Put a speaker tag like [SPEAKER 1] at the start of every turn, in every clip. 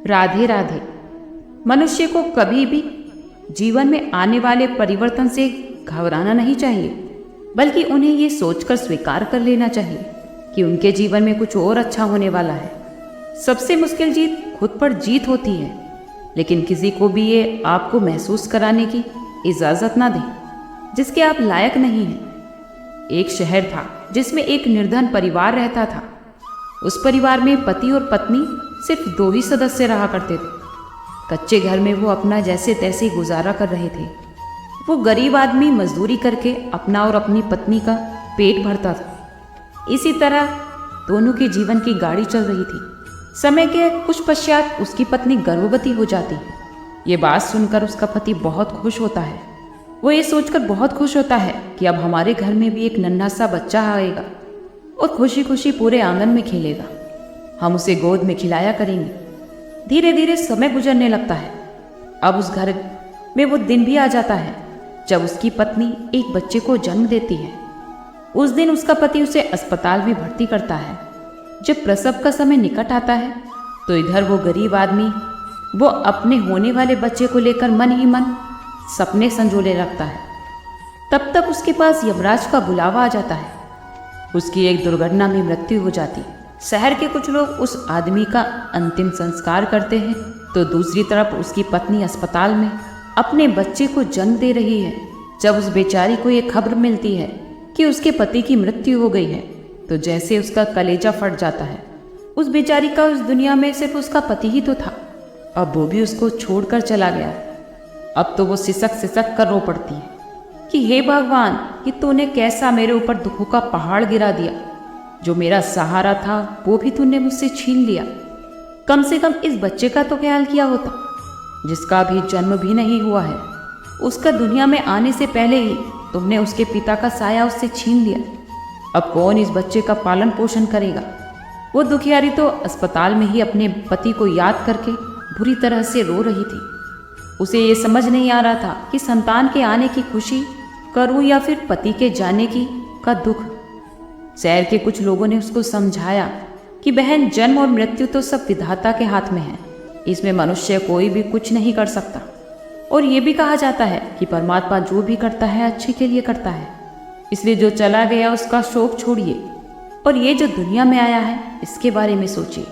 [SPEAKER 1] राधे राधे। मनुष्य को कभी भी जीवन में आने वाले परिवर्तन से घबराना नहीं चाहिए, बल्कि उन्हें ये सोचकर स्वीकार कर लेना चाहिए कि उनके जीवन में कुछ और अच्छा होने वाला है। सबसे मुश्किल जीत खुद पर जीत होती है, लेकिन किसी को भी ये आपको महसूस कराने की इजाज़त ना दें जिसके आप लायक नहीं हैं। एक शहर था जिसमें एक निर्धन परिवार रहता था। उस परिवार में पति और पत्नी सिर्फ 2 ही सदस्य रहा करते थे। कच्चे घर में वो अपना जैसे तैसे गुजारा कर रहे थे। वो गरीब आदमी मजदूरी करके अपना और अपनी पत्नी का पेट भरता था। इसी तरह दोनों के जीवन की गाड़ी चल रही थी। समय के कुछ पश्चात उसकी पत्नी गर्भवती हो जाती है। ये बात सुनकर उसका पति बहुत खुश होता है। वो ये सोचकर बहुत खुश होता है कि अब हमारे घर में भी एक नन्हा सा बच्चा आएगा और खुशी खुशी पूरे आंगन में खेलेगा। हम उसे गोद में खिलाया करेंगे। धीरे धीरे समय गुजरने लगता है। अब उस घर में वो दिन भी आ जाता है जब उसकी पत्नी एक बच्चे को जन्म देती है। उस दिन उसका पति उसे अस्पताल में भर्ती करता है। जब प्रसव का समय निकट आता है तो इधर वो गरीब आदमी वो अपने होने वाले बच्चे को लेकर मन ही मन सपने संजोने लगता है। तब तक उसके पास यमराज का बुलावा आ जाता है। उसकी एक दुर्घटना में मृत्यु हो जाती। शहर के कुछ लोग उस आदमी का अंतिम संस्कार करते हैं तो दूसरी तरफ उसकी पत्नी अस्पताल में अपने बच्चे को जन्म दे रही है। जब उस बेचारी को ये खबर मिलती है कि उसके पति की मृत्यु हो गई है तो जैसे उसका कलेजा फट जाता है। उस बेचारी का उस दुनिया में सिर्फ उसका पति ही तो था। अब वो भी उसको छोड़कर चला गया। अब तो वो सिसक सिसक कर रो पड़ती है कि हे भगवान, कि तूने कैसा मेरे ऊपर दुखों का पहाड़ गिरा दिया। जो मेरा सहारा था वो भी तूने मुझसे छीन लिया। कम से कम इस बच्चे का तो ख्याल किया होता जिसका अभी जन्म भी नहीं हुआ है। उसका दुनिया में आने से पहले ही तुमने उसके पिता का साया उससे छीन लिया। अब कौन इस बच्चे का पालन पोषण करेगा। वो दुखियारी तो अस्पताल में ही अपने पति को याद करके बुरी तरह से रो रही थी। उसे ये समझ नहीं आ रहा था कि संतान के आने की खुशी करूं या फिर पति के जाने की का दुख। शहर के कुछ लोगों ने उसको समझाया कि बहन, जन्म और मृत्यु तो सब विधाता के हाथ में है। इसमें मनुष्य कोई भी कुछ नहीं कर सकता। और ये भी कहा जाता है कि परमात्मा जो भी करता है अच्छे के लिए करता है। इसलिए जो चला गया उसका शोक छोड़िए और ये जो दुनिया में आया है इसके बारे में सोचिए।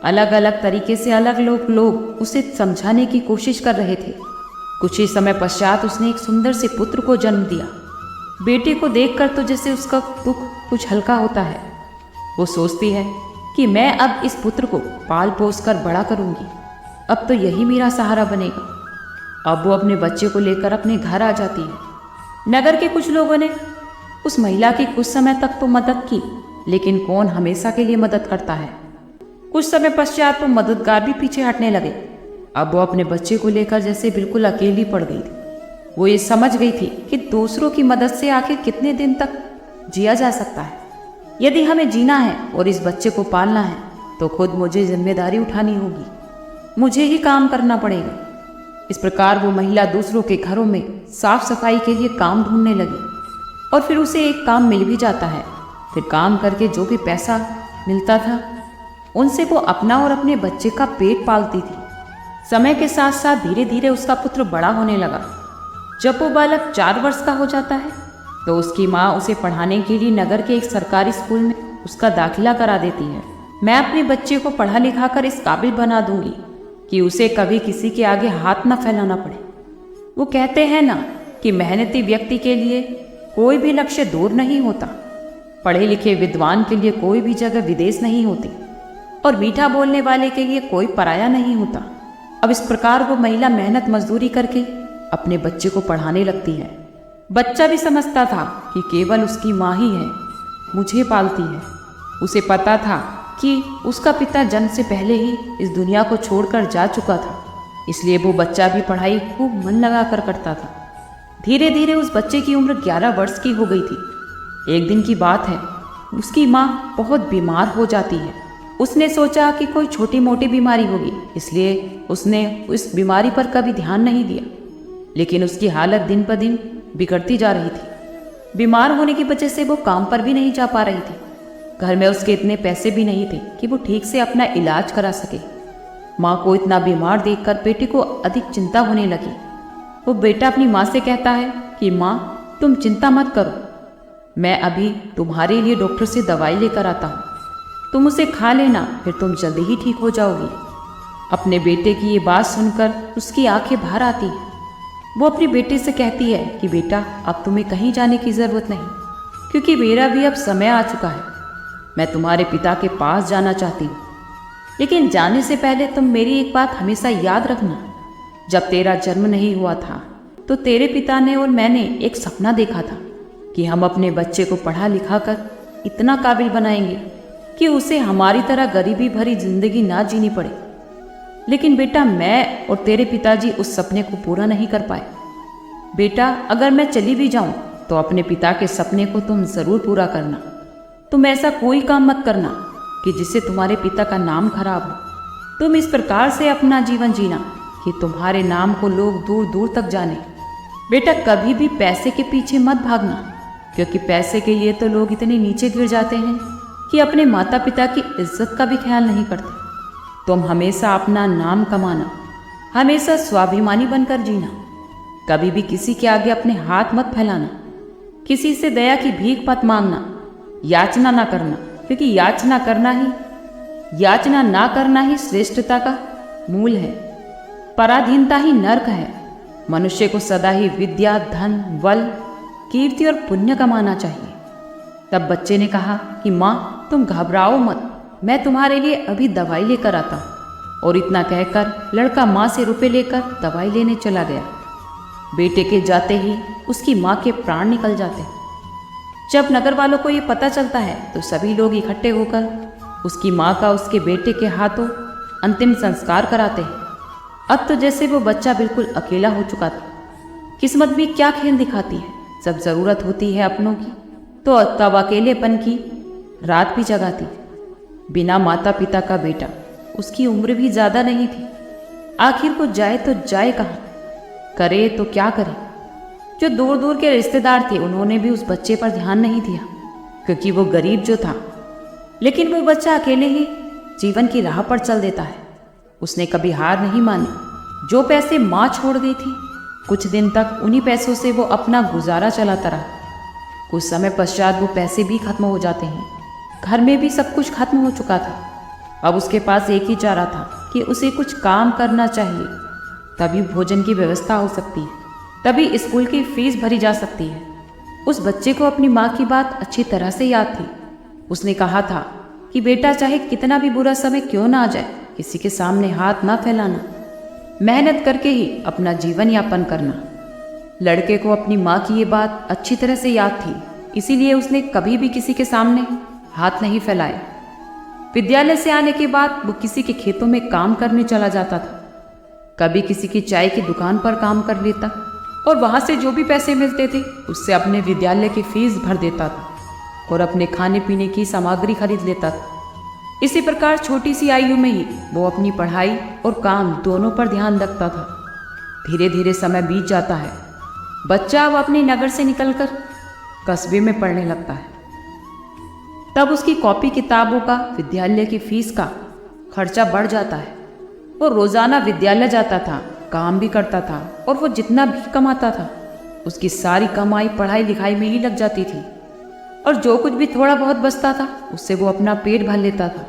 [SPEAKER 1] अलग अलग तरीके से अलग लोग उसे समझाने की कोशिश कर रहे थे। कुछ ही समय पश्चात उसने एक सुंदर से पुत्र को जन्म दिया। बेटे को देखकर तो जैसे उसका दुख कुछ हल्का होता है। वो सोचती है कि मैं अब इस पुत्र को पाल पोस कर बड़ा करूंगी। अब तो यही मेरा सहारा बनेगा। अब वो अपने बच्चे को लेकर अपने घर आ जाती है। नगर के कुछ लोगों ने उस महिला की कुछ समय तक तो मदद की, लेकिन कौन हमेशा के लिए मदद करता है। कुछ समय पश्चात वो मददगार भी पीछे हटने लगे। अब वो अपने बच्चे को लेकर जैसे बिल्कुल अकेली पड़ गई थी। वो ये समझ गई थी कि दूसरों की मदद से आखिर कितने दिन तक जिया जा सकता है। यदि हमें जीना है और इस बच्चे को पालना है तो खुद मुझे जिम्मेदारी उठानी होगी। मुझे ही काम करना पड़ेगा। इस प्रकार वो महिला दूसरों के घरों में साफ सफाई के लिए काम ढूंढने लगी और फिर उसे एक काम मिल भी जाता है। फिर काम करके जो भी पैसा मिलता था उनसे वो अपना और अपने बच्चे का पेट पालती थी। समय के साथ साथ धीरे धीरे उसका पुत्र बड़ा होने लगा। जब वो बालक 4 वर्ष का हो जाता है तो उसकी माँ उसे पढ़ाने के लिए नगर के एक सरकारी स्कूल में उसका दाखिला करा देती है। मैं अपने बच्चे को पढ़ा लिखा कर इस काबिल बना दूंगी कि उसे कभी किसी के आगे हाथ न फैलाना पड़े। वो कहते हैं ना कि मेहनती व्यक्ति के लिए कोई भी लक्ष्य दूर नहीं होता। पढ़े लिखे विद्वान के लिए कोई भी जगह विदेश नहीं होती और मीठा बोलने वाले के लिए कोई पराया नहीं होता। अब इस प्रकार वो महिला मेहनत मजदूरी करके अपने बच्चे को पढ़ाने लगती है। बच्चा भी समझता था कि केवल उसकी माँ ही है, मुझे पालती है। उसे पता था कि उसका पिता जन्म से पहले ही इस दुनिया को छोड़कर जा चुका था। इसलिए वो बच्चा भी पढ़ाई खूब मन लगा कर करता था। धीरे धीरे उस बच्चे की उम्र 11 वर्ष की हो गई थी। एक दिन की बात है, उसकी माँ बहुत बीमार हो जाती है। उसने सोचा कि कोई छोटी मोटी बीमारी होगी, इसलिए उसने उस बीमारी पर कभी ध्यान नहीं दिया। लेकिन उसकी हालत दिन पर दिन बिगड़ती जा रही थी। बीमार होने की वजह से वो काम पर भी नहीं जा पा रही थी। घर में उसके इतने पैसे भी नहीं थे कि वो ठीक से अपना इलाज करा सके। माँ को इतना बीमार देखकर बेटे को अधिक चिंता होने लगी। वो बेटा अपनी माँ से कहता है कि माँ, तुम चिंता मत करो, मैं अभी तुम्हारे लिए डॉक्टर से दवाई लेकर आता हूँ, तुम उसे खा लेना, फिर तुम जल्दी ही ठीक हो जाओगी। अपने बेटे की ये बात सुनकर उसकी आंखें बाहर आती हैं। वो अपने बेटे से कहती है कि बेटा, अब तुम्हें कहीं जाने की ज़रूरत नहीं, क्योंकि मेरा भी अब समय आ चुका है। मैं तुम्हारे पिता के पास जाना चाहती हूँ, लेकिन जाने से पहले तुम मेरी एक बात हमेशा याद रखना। जब तेरा जन्म नहीं हुआ था तो तेरे पिता ने और मैंने एक सपना देखा था कि हम अपने बच्चे को पढ़ा लिखा कर इतना काबिल बनाएंगे कि उसे हमारी तरह गरीबी भरी जिंदगी ना जीनी पड़े। लेकिन बेटा, मैं और तेरे पिताजी उस सपने को पूरा नहीं कर पाए। बेटा, अगर मैं चली भी जाऊं तो अपने पिता के सपने को तुम ज़रूर पूरा करना। तुम ऐसा कोई काम मत करना कि जिससे तुम्हारे पिता का नाम खराब हो। तुम इस प्रकार से अपना जीवन जीना कि तुम्हारे नाम को लोग दूर दूर तक जाने। बेटा, कभी भी पैसे के पीछे मत भागना, क्योंकि पैसे के लिए तो लोग इतने नीचे गिर जाते हैं कि अपने माता पिता की इज्जत का भी ख्याल नहीं करते। तुम हमेशा अपना नाम कमाना, हमेशा स्वाभिमानी बनकर जीना। कभी भी किसी के आगे अपने हाथ मत फैलाना, किसी से दया की भीख मत मांगना, याचना ना करना, क्योंकि याचना ना करना ही श्रेष्ठता का मूल है। पराधीनता ही नर्क है। मनुष्य को सदा ही विद्या, धन, बल, कीर्ति और पुण्य कमाना चाहिए। तब बच्चे ने कहा कि माँ, तुम घबराओ मत, मैं तुम्हारे लिए अभी दवाई लेकर आता हूँ। और इतना कहकर लड़का माँ से रुपए लेकर दवाई लेने चला गया। बेटे के जाते ही उसकी माँ के प्राण निकल जाते। जब नगर वालों को ये पता चलता है तो सभी लोग इकट्ठे होकर उसकी माँ का उसके बेटे के हाथों अंतिम संस्कार कराते हैं। अब तो जैसे वो बच्चा बिल्कुल अकेला हो चुका था। किस्मत भी क्या खेल दिखाती है। जब ज़रूरत होती है अपनों की तो तब अकेलेपन की रात भी जगाती। बिना माता पिता का बेटा, उसकी उम्र भी ज़्यादा नहीं थी। आखिर को जाए तो जाए कहाँ, करे तो क्या करे। जो दूर दूर के रिश्तेदार थे उन्होंने भी उस बच्चे पर ध्यान नहीं दिया, क्योंकि वो गरीब जो था। लेकिन वो बच्चा अकेले ही जीवन की राह पर चल देता है। उसने कभी हार नहीं मानी। जो पैसे माँ छोड़ गई थी, कुछ दिन तक उन्हीं पैसों से वो अपना गुजारा चलाता रहा। कुछ समय पश्चात वो पैसे भी खत्म हो जाते हैं। घर में भी सब कुछ खत्म हो चुका था। अब उसके पास एक ही चारा था कि उसे कुछ काम करना चाहिए, तभी भोजन की व्यवस्था हो सकती है, तभी स्कूल की फीस भरी जा सकती है। उस बच्चे को अपनी माँ की बात अच्छी तरह से याद थी। उसने कहा था कि बेटा, चाहे कितना भी बुरा समय क्यों ना आ जाए, किसी के सामने हाथ ना फैलाना, मेहनत करके ही अपना जीवन यापन करना। लड़के को अपनी माँ की ये बात अच्छी तरह से याद थी, इसीलिए उसने कभी भी किसी के सामने हाथ नहीं फैलाए। विद्यालय से आने के बाद वो किसी के खेतों में काम करने चला जाता था, कभी किसी की चाय की दुकान पर काम कर लेता और वहाँ से जो भी पैसे मिलते थे उससे अपने विद्यालय की फीस भर देता था और अपने खाने पीने की सामग्री खरीद लेता था। इसी प्रकार छोटी सी आयु में ही वो अपनी पढ़ाई और काम दोनों पर ध्यान रखता था। धीरे धीरे समय बीत जाता है। बच्चा अब अपने नगर से निकलकर कस्बे में पढ़ने लगता है। तब उसकी कॉपी किताबों का, विद्यालय की फीस का खर्चा बढ़ जाता है। वो रोजाना विद्यालय जाता था, काम भी करता था और वो जितना भी कमाता था उसकी सारी कमाई पढ़ाई लिखाई में ही लग जाती थी। और जो कुछ भी थोड़ा बहुत बचता था उससे वो अपना पेट भर लेता था।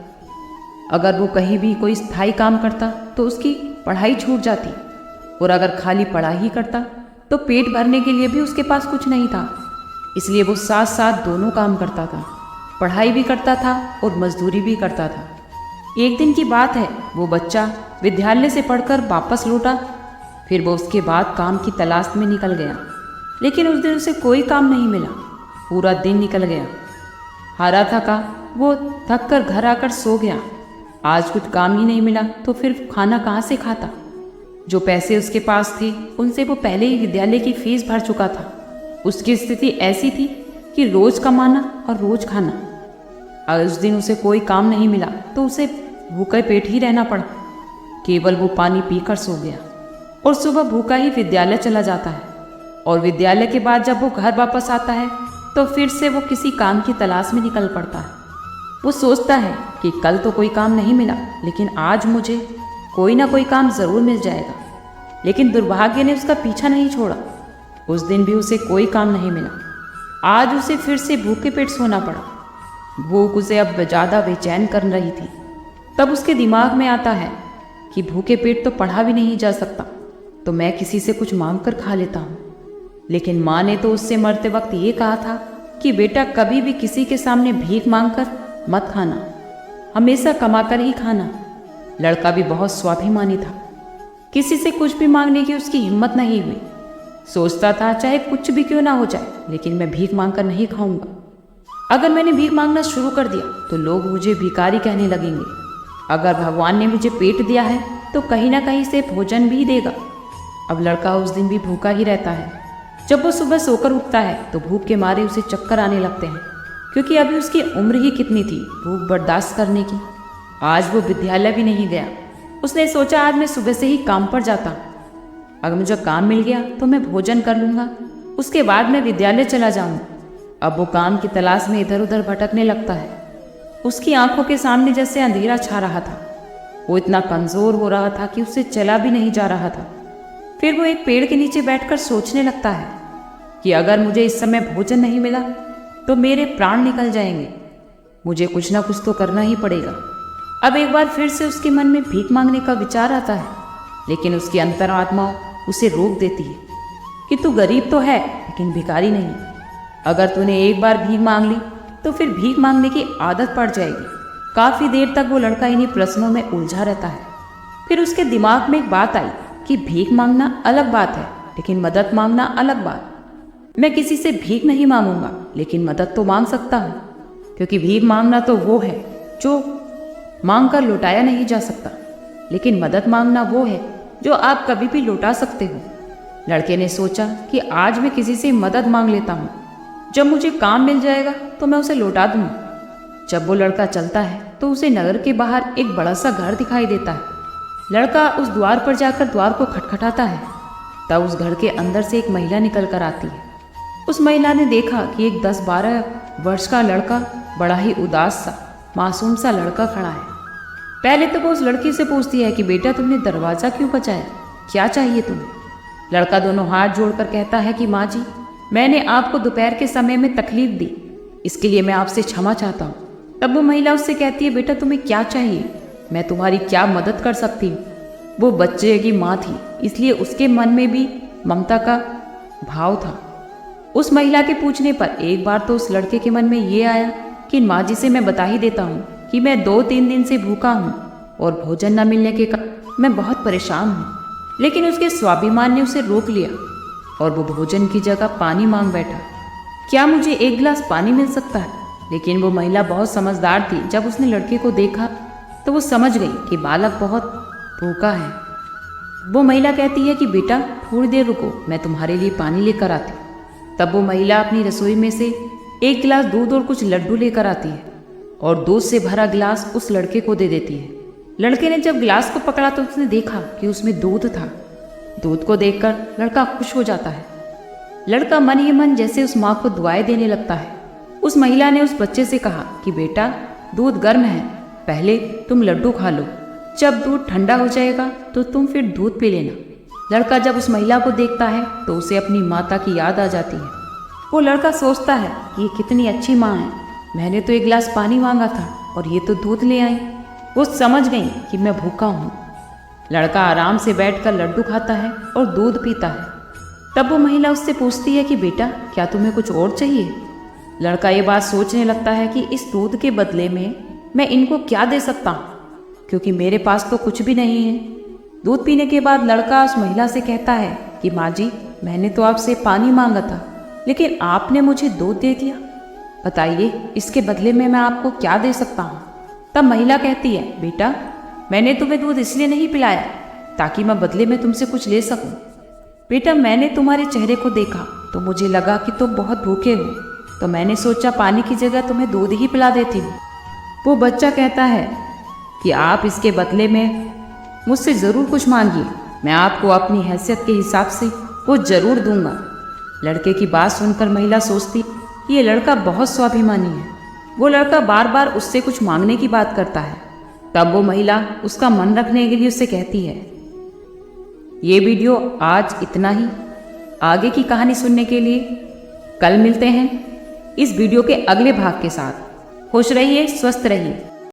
[SPEAKER 1] अगर वो कहीं भी कोई स्थायी काम करता तो उसकी पढ़ाई छूट जाती, और अगर खाली पढ़ाई ही करता तो पेट भरने के लिए भी उसके पास कुछ नहीं था। इसलिए वो साथ साथ दोनों काम करता था, पढ़ाई भी करता था और मजदूरी भी करता था। एक दिन की बात है, वो बच्चा विद्यालय से पढ़कर वापस लौटा। फिर वो उसके बाद काम की तलाश में निकल गया, लेकिन उस दिन उसे कोई काम नहीं मिला। पूरा दिन निकल गया। हारा थका वो थक कर घर आकर सो गया। आज कुछ काम ही नहीं मिला तो फिर खाना कहाँ से खाता। जो पैसे उसके पास थे उनसे वो पहले ही विद्यालय की फीस भर चुका था। उसकी स्थिति ऐसी थी कि रोज कमाना और रोज खाना। और उस दिन उसे कोई काम नहीं मिला तो उसे भूखे पेट ही रहना पड़ा। केवल वो पानी पीकर सो गया और सुबह भूखा ही विद्यालय चला जाता है। और विद्यालय के बाद जब वो घर वापस आता है तो फिर से वो किसी काम की तलाश में निकल पड़ता है। वो सोचता है कि कल तो कोई काम नहीं मिला, लेकिन आज मुझे कोई ना कोई काम जरूर मिल जाएगा। लेकिन दुर्भाग्य ने उसका पीछा नहीं छोड़ा। उस दिन भी उसे कोई काम नहीं मिला। आज उसे फिर से भूखे पेट सोना पड़ा। भूख उसे अब ज़्यादा बेचैन कर रही थी। तब उसके दिमाग में आता है कि भूखे पेट तो पढ़ा भी नहीं जा सकता, तो मैं किसी से कुछ मांग कर खा लेता हूँ। लेकिन माँ ने तो उससे मरते वक्त ये कहा था कि बेटा कभी भी किसी के सामने भीख मांग कर मत खाना, हमेशा कमा कर ही खाना। लड़का भी बहुत स्वाभिमानी था। किसी से कुछ भी मांगने की उसकी हिम्मत नहीं हुई। सोचता था चाहे कुछ भी क्यों ना हो जाए, लेकिन मैं भीख मांग कर नहीं खाऊंगा। अगर मैंने भीख मांगना शुरू कर दिया तो लोग मुझे भिखारी कहने लगेंगे। अगर भगवान ने मुझे पेट दिया है तो कहीं ना कहीं से भोजन भी देगा। अब लड़का उस दिन भी भूखा ही रहता है। जब वो सुबह सोकर उठता है तो भूख के मारे उसे चक्कर आने लगते हैं, क्योंकि अभी उसकी उम्र ही कितनी थी भूख बर्दाश्त करने की। आज वो विद्यालय भी नहीं गया। उसने सोचा आज मैं सुबह से ही काम पर जाता। अगर मुझे काम मिल गया तो मैं भोजन कर लूँगा, उसके बाद मैं विद्यालय चला जाऊँगा। अब वो काम की तलाश में इधर उधर भटकने लगता है। उसकी आंखों के सामने जैसे अंधेरा छा रहा था। वो इतना कमज़ोर हो रहा था कि उससे चला भी नहीं जा रहा था। फिर वो एक पेड़ के नीचे बैठकर सोचने लगता है कि अगर मुझे इस समय भोजन नहीं मिला तो मेरे प्राण निकल जाएंगे। मुझे कुछ ना कुछ तो करना ही पड़ेगा। अब एक बार फिर से उसके मन में भीख मांगने का विचार आता है, लेकिन उसकी अंतरात्मा उसे रोक देती है कि तू गरीब तो है लेकिन भिखारी नहीं। अगर तूने एक बार भीख मांग ली तो फिर भीख मांगने की आदत पड़ जाएगी। काफ़ी देर तक वो लड़का इन्हीं प्रश्नों में उलझा रहता है। फिर उसके दिमाग में एक बात आई कि भीख मांगना अलग बात है, लेकिन मदद मांगना अलग बात। मैं किसी से भीख नहीं मांगूंगा, लेकिन मदद तो मांग सकता हूँ, क्योंकि भीख मांगना तो वो है जो मांग कर लौटाया नहीं जा सकता, लेकिन मदद मांगना वो है जो आप कभी भी लौटा सकते हो। लड़के ने सोचा कि आज मैं किसी से मदद मांग लेता हूँ। जब मुझे काम मिल जाएगा तो मैं उसे लौटा दूंगा। जब वो लड़का चलता है तो उसे नगर के बाहर एक बड़ा सा घर दिखाई देता है। लड़का उस द्वार पर जाकर द्वार को खटखटाता है। तब उस घर के अंदर से एक महिला निकल कर आती है। उस महिला ने देखा कि एक 10-12 वर्ष का लड़का, बड़ा ही उदास सा मासूम सा लड़का खड़ा है। पहले तो वो उस लड़की से पूछती है कि बेटा तुमने दरवाज़ा क्यों बचाया, क्या चाहिए तुम्हें। लड़का दोनों हाथ जोड़कर कहता है कि माँ जी, मैंने आपको दोपहर के समय में तकलीफ दी, इसके लिए मैं आपसे क्षमा चाहता हूँ। तब वो महिला उससे कहती है बेटा तुम्हें क्या चाहिए, मैं तुम्हारी क्या मदद कर सकती हूँ। वो बच्चे की माँ थी, इसलिए उसके मन में भी ममता का भाव था। उस महिला के पूछने पर एक बार तो उस लड़के के मन में ये आया कि माँ जी से मैं बता ही देता हूँ कि मैं 2-3 दिन से भूखा हूँ और भोजन न मिलने के कारण मैं बहुत परेशान हूँ। लेकिन उसके स्वाभिमान ने उसे रोक लिया और वो भोजन की जगह पानी मांग बैठा। क्या मुझे एक गिलास पानी मिल सकता है। लेकिन वो महिला बहुत समझदार थी। जब उसने लड़के को देखा तो वो समझ गई कि बालक बहुत भूखा है। वो महिला कहती है कि बेटा थोड़ी देर रुको, मैं तुम्हारे लिए पानी लेकर आती हूँ। तब वो महिला अपनी रसोई में से एक गिलास दूध और कुछ लड्डू लेकर आती है और दूध से भरा गिलास उस लड़के को दे देती है। लड़के ने जब गिलास को पकड़ा तो उसने देखा कि उसमें दूध था। दूध को देखकर लड़का खुश हो जाता है। लड़का मन ही मन जैसे उस माँ को दुआएं देने लगता है। उस महिला ने उस बच्चे से कहा कि बेटा दूध गर्म है, पहले तुम लड्डू खा लो, जब दूध ठंडा हो जाएगा तो तुम फिर दूध पी लेना। लड़का जब उस महिला को देखता है तो उसे अपनी माता की याद आ जाती है। वो लड़का सोचता है कि ये कितनी अच्छी माँ है, मैंने तो एक गिलास पानी मांगा था और ये तो दूध ले आई। वो समझ गई कि मैं भूखा हूँ। लड़का आराम से बैठकर लड्डू खाता है और दूध पीता है। तब वो महिला उससे पूछती है कि बेटा क्या तुम्हें कुछ और चाहिए। लड़का ये बात सोचने लगता है कि इस दूध के बदले में मैं इनको क्या दे सकता हूँ, क्योंकि मेरे पास तो कुछ भी नहीं है। दूध पीने के बाद लड़का उस महिला से कहता है कि माँ जी, मैंने तो आपसे पानी मांगा था, लेकिन आपने मुझे दूध दे दिया। बताइए इसके बदले में मैं आपको क्या दे सकता हूँ। तब महिला कहती है बेटा मैंने तुम्हें दूध इसलिए नहीं पिलाया ताकि मैं बदले में तुमसे कुछ ले सकूं। बेटा मैंने तुम्हारे चेहरे को देखा तो मुझे लगा कि तुम बहुत भूखे हो, तो मैंने सोचा पानी की जगह तुम्हें दूध ही पिला देती हूँ। वो बच्चा कहता है कि आप इसके बदले में मुझसे ज़रूर कुछ मांगिए, मैं आपको अपनी हैसियत के हिसाब से वो ज़रूर दूंगा। लड़के की बात सुनकर महिला सोचती ये लड़का बहुत स्वाभिमानी है। वो लड़का बार बार उससे कुछ मांगने की बात करता है। तब वो महिला उसका मन रखने के लिए उससे कहती है, ये वीडियो आज इतना ही। आगे की कहानी सुनने के लिए कल मिलते हैं इस वीडियो के अगले भाग के साथ। खुश रहिए, स्वस्थ रहिए।